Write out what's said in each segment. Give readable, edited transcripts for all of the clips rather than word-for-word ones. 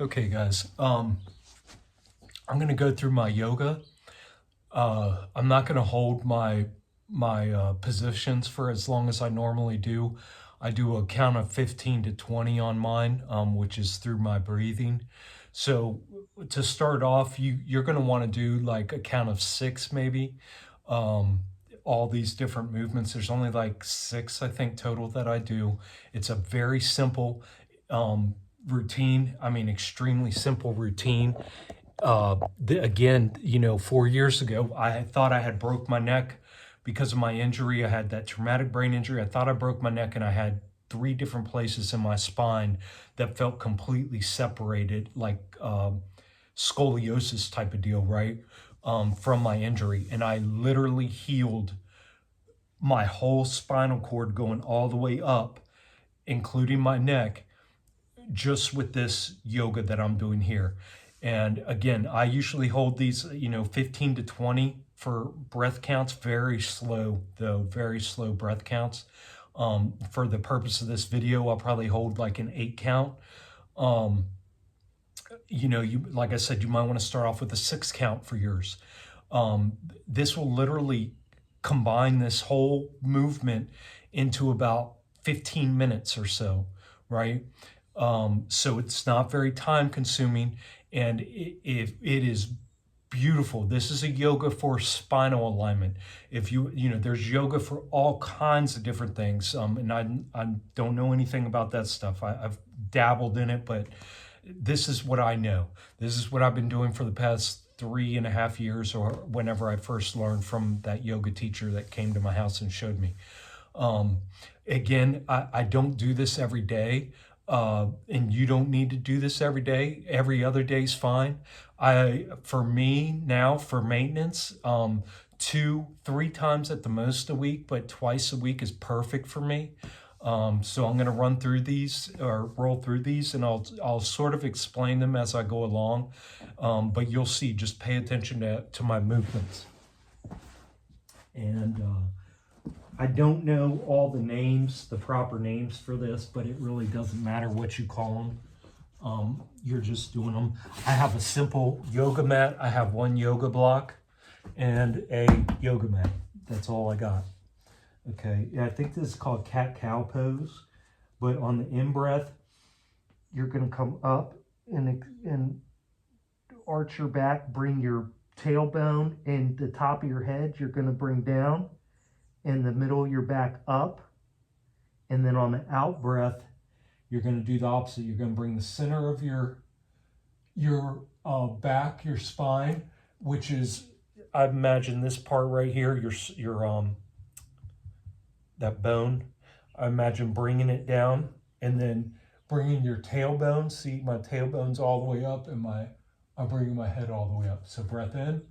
Okay, guys. I'm gonna go through my yoga. I'm not gonna hold my positions for as long as I normally do. I do a count of 15 to 20 on mine, which is through my breathing. So to start off, you're gonna want to do like a count of six, maybe. Um, all these different movements. There's only like six, I think, total that I do. It's a very simple routine. I mean, extremely simple routine. Again, 4 years ago, I thought I had broke my neck because of my injury. I had that traumatic brain injury. I thought I broke my neck, and I had three different places in my spine that felt completely separated, like scoliosis type of deal, right? From my injury. And I literally healed my whole spinal cord going all the way up, including my neck, just with this yoga that I'm doing here. And again, I usually hold these, 15 to 20 for breath counts, very slow though, very slow breath counts. For the purpose of this video, I'll probably hold like an 8 count. Um, you like I said, you might want to start off with a 6 count for yours. This will literally combine this whole movement into about 15 minutes or so, right? So it's not very time consuming, and it is beautiful. This is a yoga for spinal alignment. If there's yoga for all kinds of different things, and I don't know anything about that stuff. I've dabbled in it, but this is what I know. This is what I've been doing for the past 3.5 years, or whenever I first learned from that yoga teacher that came to my house and showed me. Um, Again, I don't do this every day, and you don't need to do this every day. Every other day is fine. For me now, for maintenance, 2, 3 times at the most a week, but twice a week is perfect for me. So I'm going to run through these or roll through these, and I'll sort of explain them as I go along. But you'll see. Just pay attention to my movements. And I don't know all the names, the proper names for this, but it really doesn't matter what you call them. You're just doing them. I have a simple yoga mat. I have one yoga block and a yoga mat. That's all I got. Okay, I think this is called cat-cow pose, but on the in-breath, you're going to come up and arch your back, bring your tailbone and the top of your head, you're going to bring down, and the middle of your back up. And then on the out breath, you're going to do the opposite. You're going to bring the center of your back, your spine, which is, I imagine this part right here, your that bone. I imagine bringing it down and then bringing your tailbone. See, my tailbone's all the way up, and I'm bringing my head all the way up. So breath in.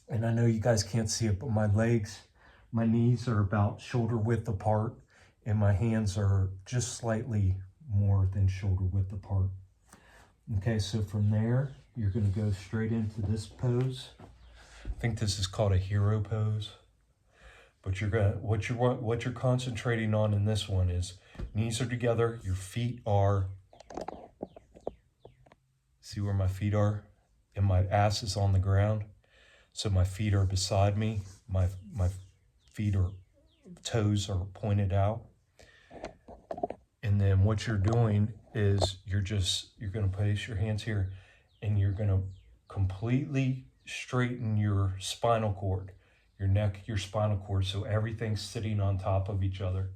And I know you guys can't see it, but my legs, my knees are about shoulder width apart, and my hands are just slightly more than shoulder width apart. Okay, so from there, you're going to go straight into this pose. I think this is called a hero pose. But what you're concentrating on in this one is knees are together, your feet are, see where my feet are? And my ass is on the ground. So my feet are beside me. My feet or toes are pointed out. And then what you're doing is you're going to place your hands here and you're going to completely straighten your spinal cord, your neck, your spinal cord, so everything's sitting on top of each other.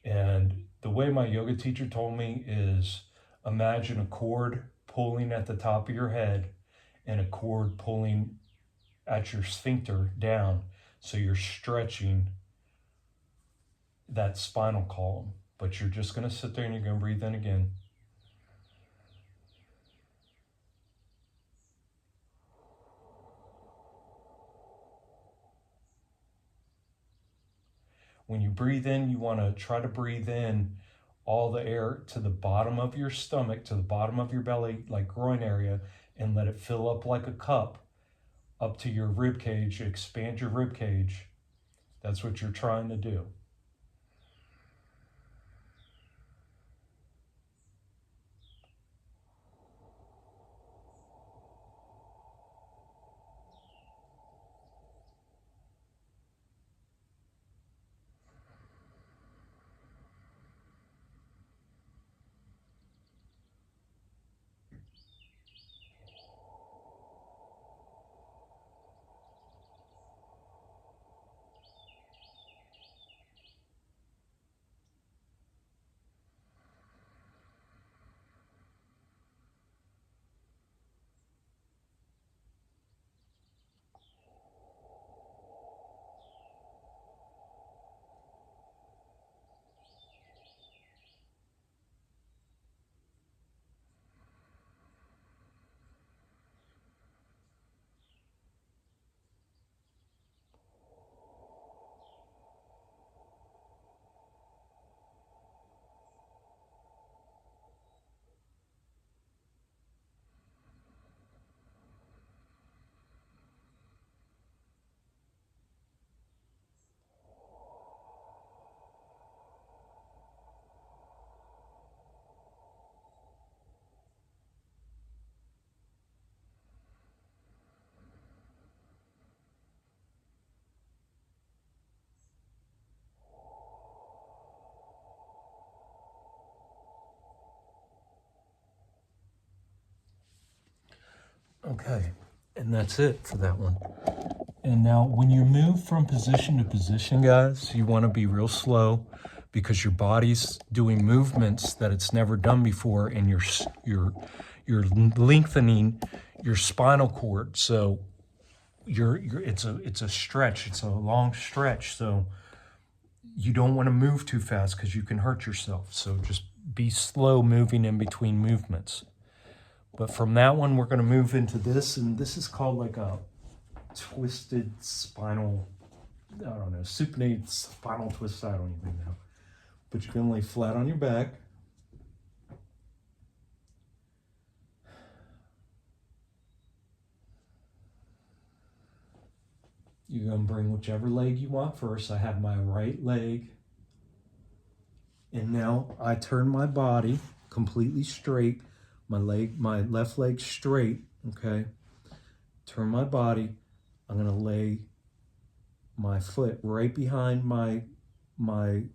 And the way my yoga teacher told me is imagine a cord pulling at the top of your head and a cord pulling at your sphincter down. So you're stretching that spinal column, but you're just going to sit there and you're going to breathe in again. When you breathe in, you want to try to breathe in all the air to the bottom of your stomach, to the bottom of your belly, like groin area, and let it fill up like a cup up to your rib cage. Expand your rib cage. That's what you're trying to do. Okay, and that's it for that one. And now when you move from position to position, guys, you want to be real slow because your body's doing movements that it's never done before, and you're lengthening your spinal cord. So it's a stretch, it's a long stretch. So you don't want to move too fast because you can hurt yourself. So just be slow moving in between movements. But from that one, we're going to move into this, and this is called like a twisted spinal, I don't know, supinated spinal twist, I don't even know. But you can lay flat on your back. You're going to bring whichever leg you want first. I have my right leg. And now I turn my body completely straight. My left leg straight, okay? Turn my body. I'm going to lay my foot right behind my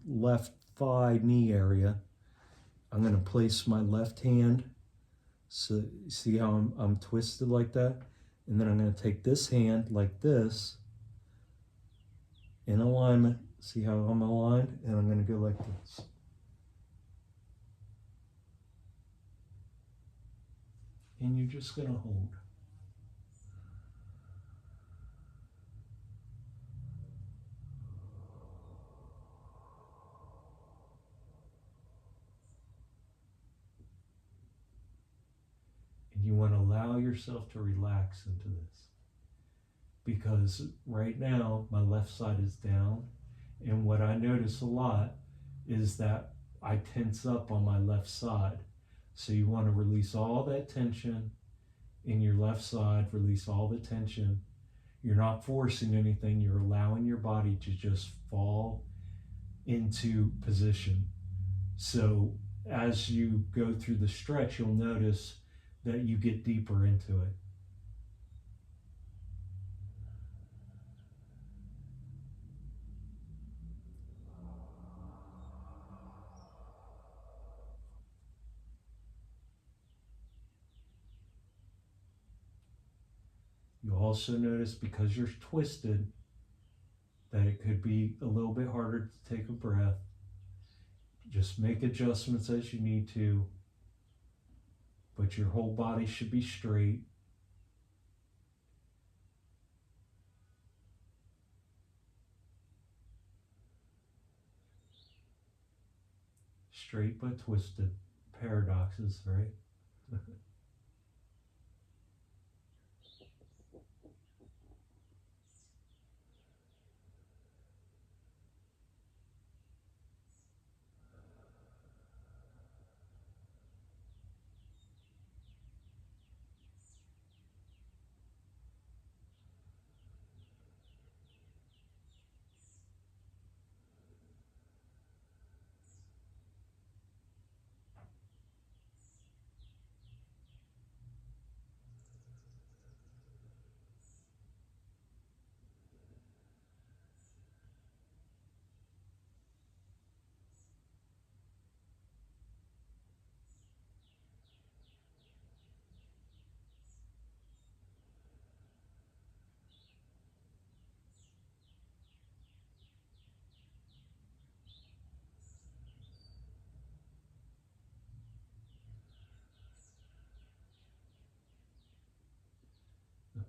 left thigh knee area. I'm going to place my left hand. So see how I'm twisted like that? And then I'm going to take this hand like this in alignment. See how I'm aligned? And I'm going to go like this. And you're just going to hold. And you want to yourself to relax into this. Because right now, my left side is down, and what I notice a lot is that I tense up on my left side. So you want to release all that tension in your left side, release all the tension. You're not forcing anything, you're allowing your body to just fall into position. So as you go through the stretch, you'll notice that you get deeper into it. You'll also notice, because you're twisted, that it could be a little bit harder to take a breath. Just make adjustments as you need to, but your whole body should be straight. Straight but twisted. Paradoxes, right?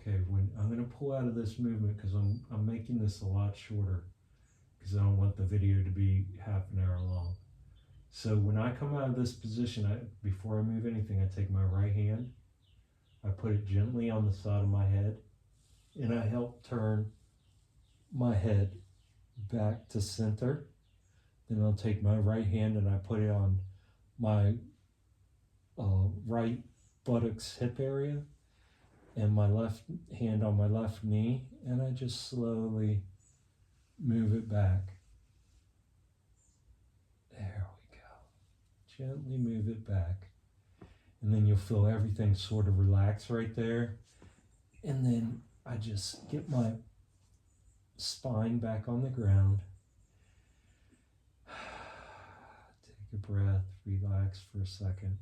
Okay, when I'm going to pull out of this movement, because I'm making this a lot shorter, because I don't want the video to be half an hour long. So when I come out of this position, before I move anything, I take my right hand, I put it gently on the side of my head, and I help turn my head back to center. Then I'll take my right hand and I put it on my right buttocks hip area, and my left hand on my left knee, and I just slowly move it back. There we go. Gently move it back. And then you'll feel everything sort of relax right there. And then I just get my spine back on the ground. Take a breath, relax for a second.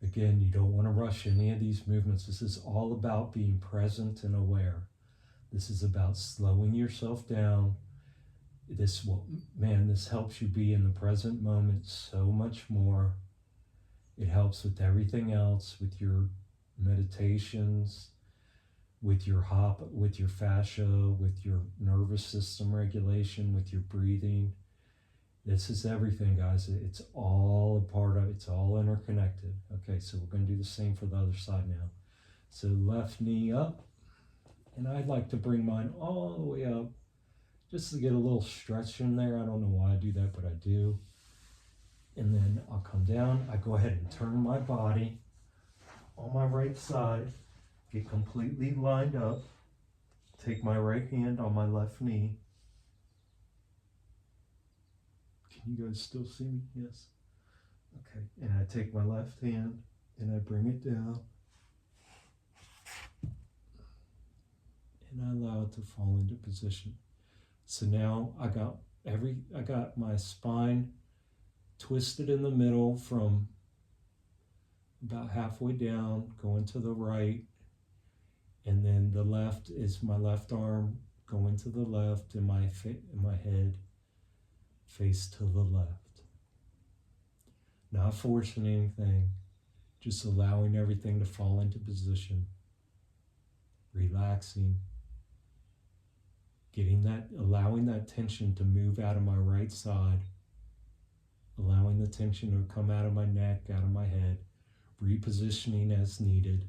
Again, you don't want to rush any of these movements. This is all about being present and aware. This is about slowing yourself down. This helps you be in the present moment so much more. It helps with everything else, with your meditations, with your fascia, with your nervous system regulation, with your breathing. This is everything, guys. It's all a part of it. It's all interconnected. Okay, so we're going to do the same for the other side now. So left knee up, and I'd like to bring mine all the way up just to get a little stretch in there. I don't know why I do that, but I do. And then I'll come down. I go ahead and turn my body on my right side, get completely lined up, take my right hand on my left knee. Can you guys still see me? Yes. Okay, and I take my left hand and I bring it down, and I allow it to fall into position. So now I got my spine twisted in the middle from about halfway down, going to the right, and then the left is my left arm going to the left, and my head face to the left. Not forcing anything, just allowing everything to fall into position, relaxing, allowing that tension to move out of my right side, allowing the tension to come out of my neck, out of my head, repositioning as needed.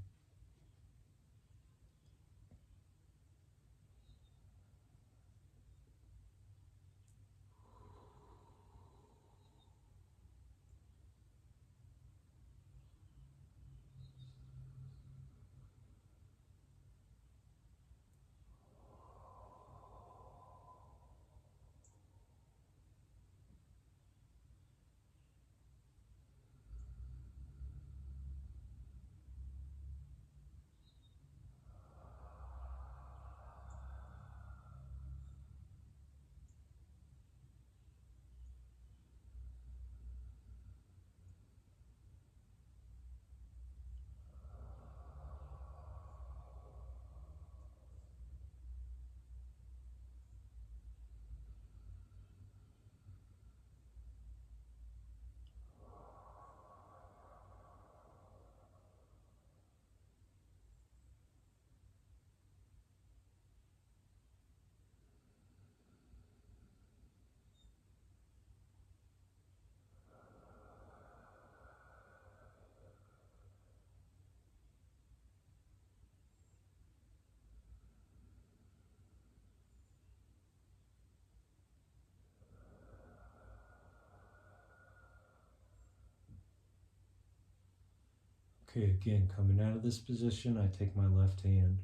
Okay, again, coming out of this position, I take my left hand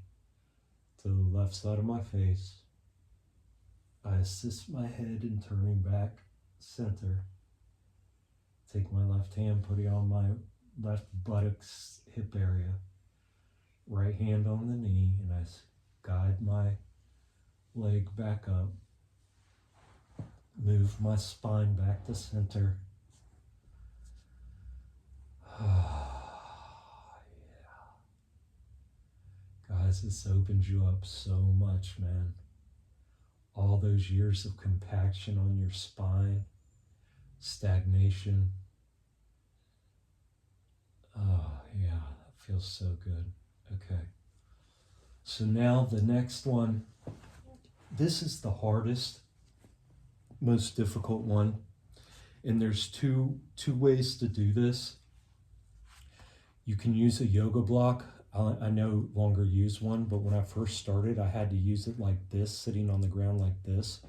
to the left side of my face. I assist my head in turning back center. Take my left hand, put it on my left buttocks hip area. Right hand on the knee, and I guide my leg back up. Move my spine back to center. Guys, this opens you up so much, man. All those years of compaction on your spine, stagnation. Oh, yeah, that feels so good. Okay. So now the next one, this is the hardest, most difficult one. And there's two ways to do this. You can use a yoga block. I no longer use one, but when I first started, I had to use it like this, sitting on the ground like this,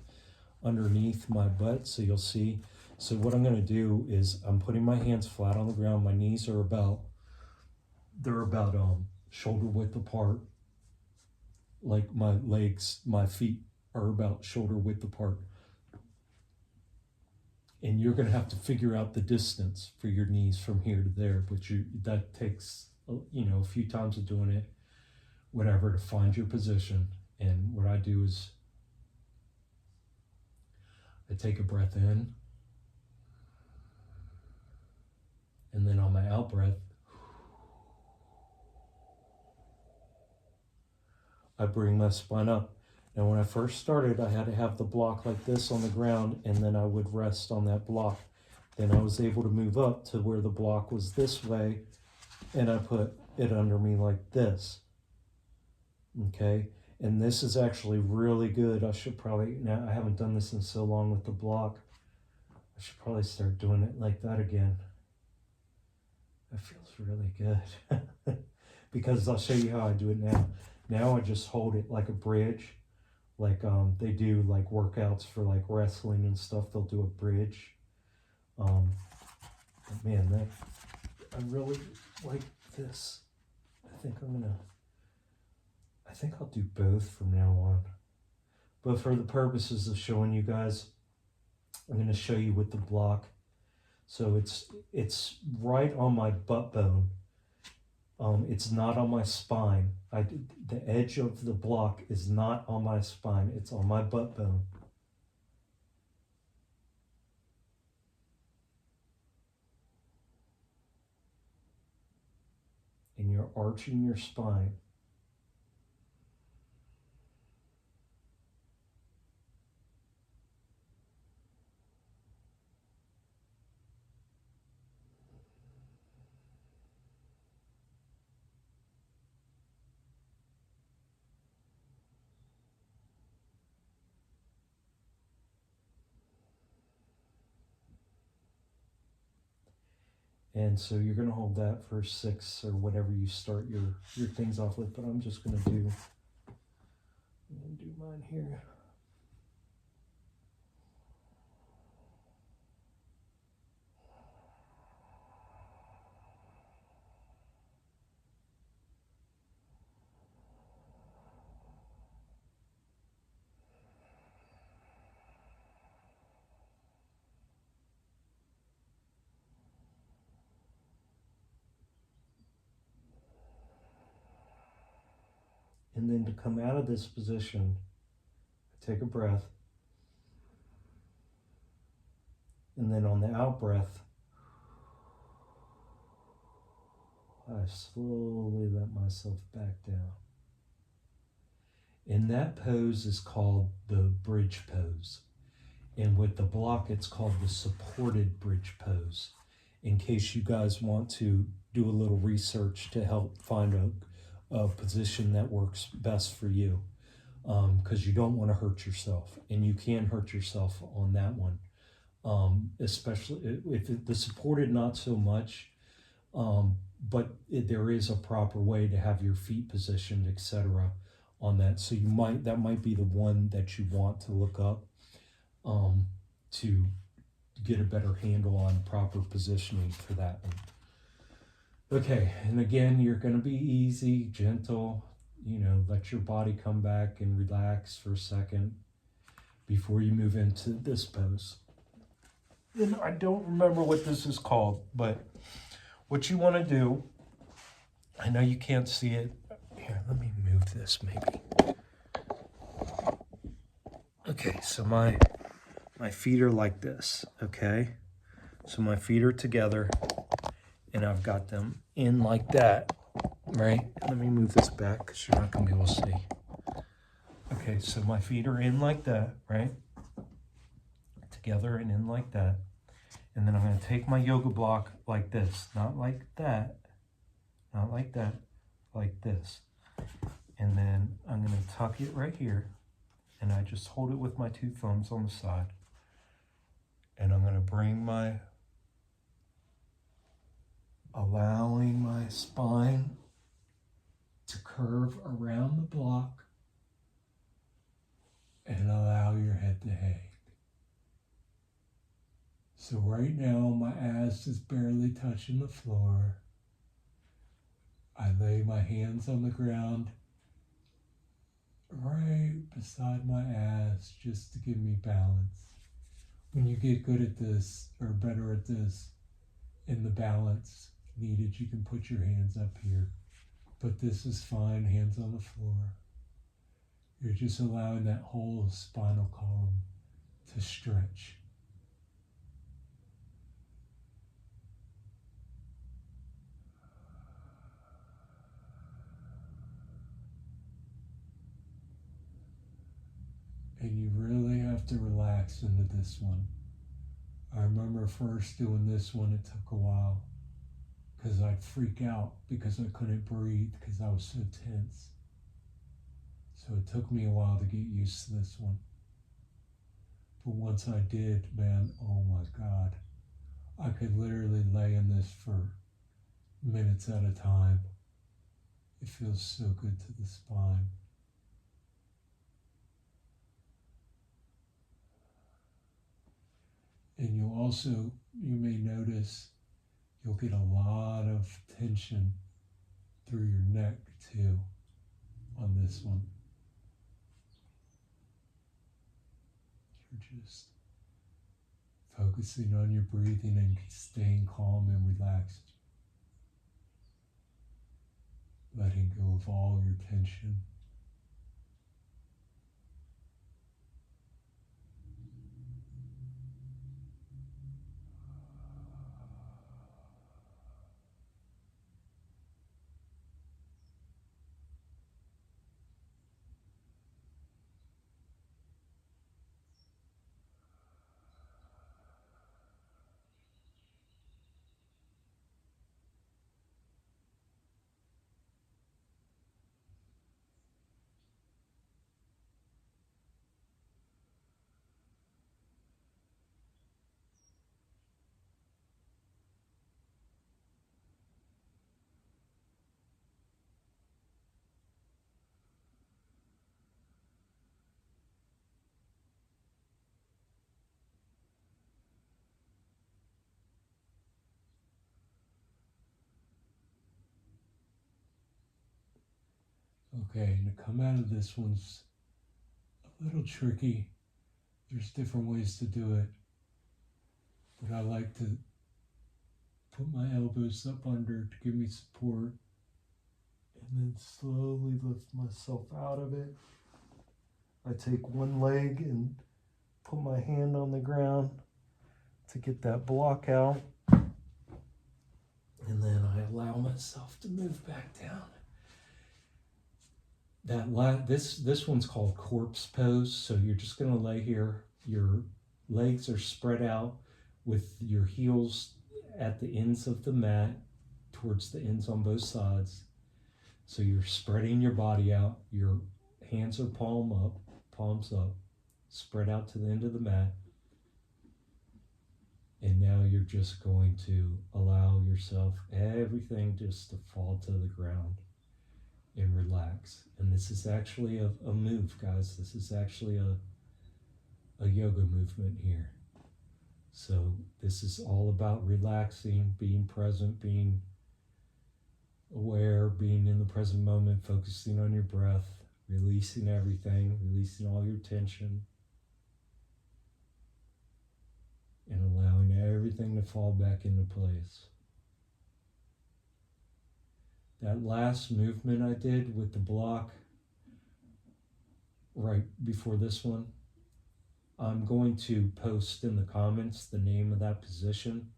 underneath my butt, so you'll see. So what I'm gonna do is I'm putting my hands flat on the ground. My knees are about shoulder width apart. Like my legs, my feet are about shoulder width apart. And you're gonna have to figure out the distance for your knees from here to there, but that takes a few times of doing it, whatever, to find your position. And what I do is I take a breath in, and then on my out breath, I bring my spine up. Now, when I first started, I had to have the block like this on the ground, and then I would rest on that block. Then I was able to move up to where the block was this way, and I put it under me like this. Okay, and this is actually really good. I should probably, now I haven't done this in so long with the block, I should probably start doing it like that again. That feels really good. Because I'll show you how I do it now. Now I just hold it like a bridge, like they do like workouts for like wrestling and stuff. They'll do a bridge. Man, I really like this. I think I'll do both from now on. But for the purposes of showing you guys, I'm going to show you with the block. So it's right on my butt bone. It's not on my spine. The edge of the block is not on my spine. It's on my butt bone. And you're arching your spine. And so you're going to hold that for 6 or whatever you start your things off with. But I'm just going to do mine here. And then to come out of this position, take a breath. And then on the out breath, I slowly let myself back down. And that pose is called the bridge pose. And with the block, it's called the supported bridge pose. In case you guys want to do a little research to help find a position that works best for you. Because you don't want to hurt yourself. And you can hurt yourself on that one. Especially if the supported, not so much. But there is a proper way to have your feet positioned, etc. on that. So that might be the one that you want to look up to get a better handle on proper positioning for that one. Okay, and again, you're going to be easy, gentle, let your body come back and relax for a second before you move into this pose. And I don't remember what this is called, but what you want to do, I know you can't see it. Here, let me move this maybe. Okay, so my feet are like this, okay? So my feet are together, and I've got them in like that, right? Let me move this back because you're not going to be able to see. Okay, so my feet are in like that, right? Together and in like that. And then I'm going to take my yoga block like this, not like that, not like that, like this. And then I'm going to tuck it right here, and I just hold it with my 2 thumbs on the side. And I'm going to bring allowing my spine to curve around the block and allow your head to hang. So right now, my ass is barely touching the floor. I lay my hands on the ground right beside my ass just to give me balance. When you get good at this, or better at this, in the balance needed, you can put your hands up here. But this is fine, hands on the floor. You're just allowing that whole spinal column to stretch. And you really have to relax into this one. I remember first doing this one, it took a while because I'd freak out because I couldn't breathe because I was so tense. So it took me a while to get used to this one. But once I did, man, oh my God. I could literally lay in this for minutes at a time. It feels so good to the spine. And you may notice you'll get a lot of tension through your neck too on this one. You're just focusing on your breathing and staying calm and relaxed. Letting go of all your tension. Okay, and to come out of this one's a little tricky. There's different ways to do it, but I like to put my elbows up under to give me support, and then slowly lift myself out of it. I take one leg and put my hand on the ground to get that block out, and then I allow myself to move back down. This one's called corpse pose. So you're just going to lay here. Your legs are spread out with your heels at the ends of the mat, towards the ends on both sides. So you're spreading your body out. Your hands are palms up, spread out to the end of the mat. And now you're just going to allow yourself, everything just to fall to the ground and relax. And this is actually a move, guys. This is actually a yoga movement here. So this is all about relaxing, being present, being aware, being in the present moment, focusing on your breath, releasing everything, releasing all your tension, and allowing everything to fall back into place. That last movement I did with the block right before this one, I'm going to post in the comments the name of that position,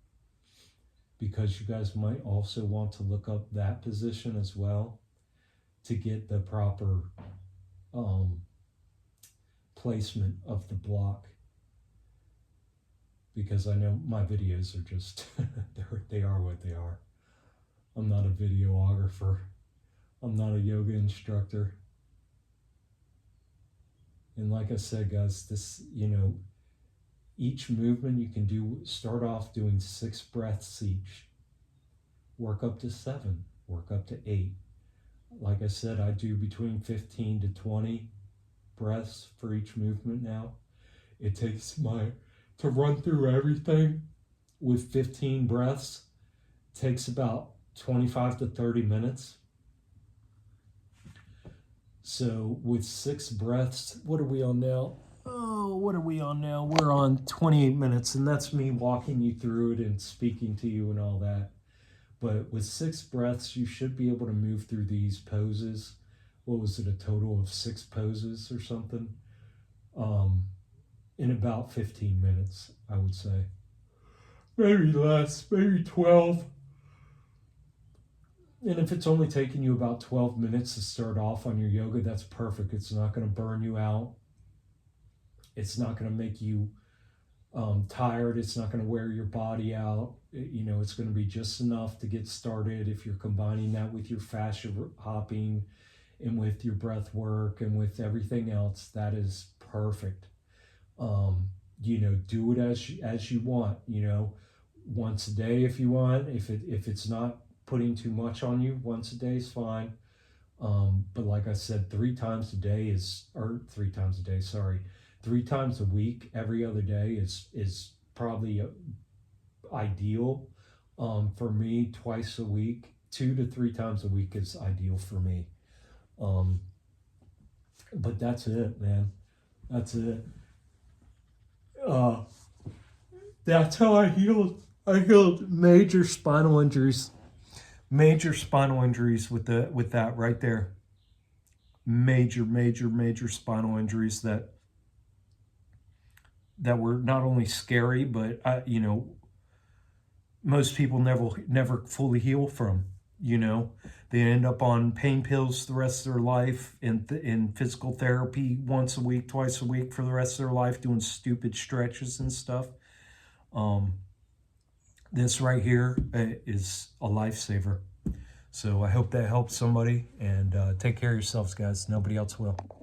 because you guys might also want to look up that position as well to get the proper placement of the block, because I know my videos are just they are what they are. I'm not a videographer. I'm not a yoga instructor. And like I said, guys, this, each movement you can do, start off doing 6 breaths each. Work up to 7, work up to 8. Like I said, I do between 15 to 20 breaths for each movement now. It takes to run through everything with 15 breaths, takes about 25 to 30 minutes. So with 6 breaths, what are we on now? We're on 28 minutes, and that's me walking you through it and speaking to you and all that. But with 6 breaths, you should be able to move through these poses. What was it, a total of 6 poses or something? In about 15 minutes, I would say. Maybe less, maybe 12. And if it's only taking you about 12 minutes to start off on your yoga, that's perfect. It's not going to burn you out. It's not going to make you tired. It's not going to wear your body out. It's going to be just enough to get started. If you're combining that with your fascia hopping and with your breath work and with everything else, that is perfect. Do it as you want, once a day if you want. If it's not putting too much on you, once a day is fine. But like I said, 3 times a week, every other day is probably ideal. For me, twice a week, 2 to 3 times a week is ideal for me. But that's it, man. That's it. That's how I healed. I healed major spinal injuries with that right there. Major spinal injuries that were not only scary, but most people never fully heal from. They end up on pain pills the rest of their life, in physical therapy once a week, twice a week for the rest of their life, doing stupid stretches and stuff. This right here is a lifesaver. So I hope that helps somebody, and take care of yourselves, guys. Nobody else will.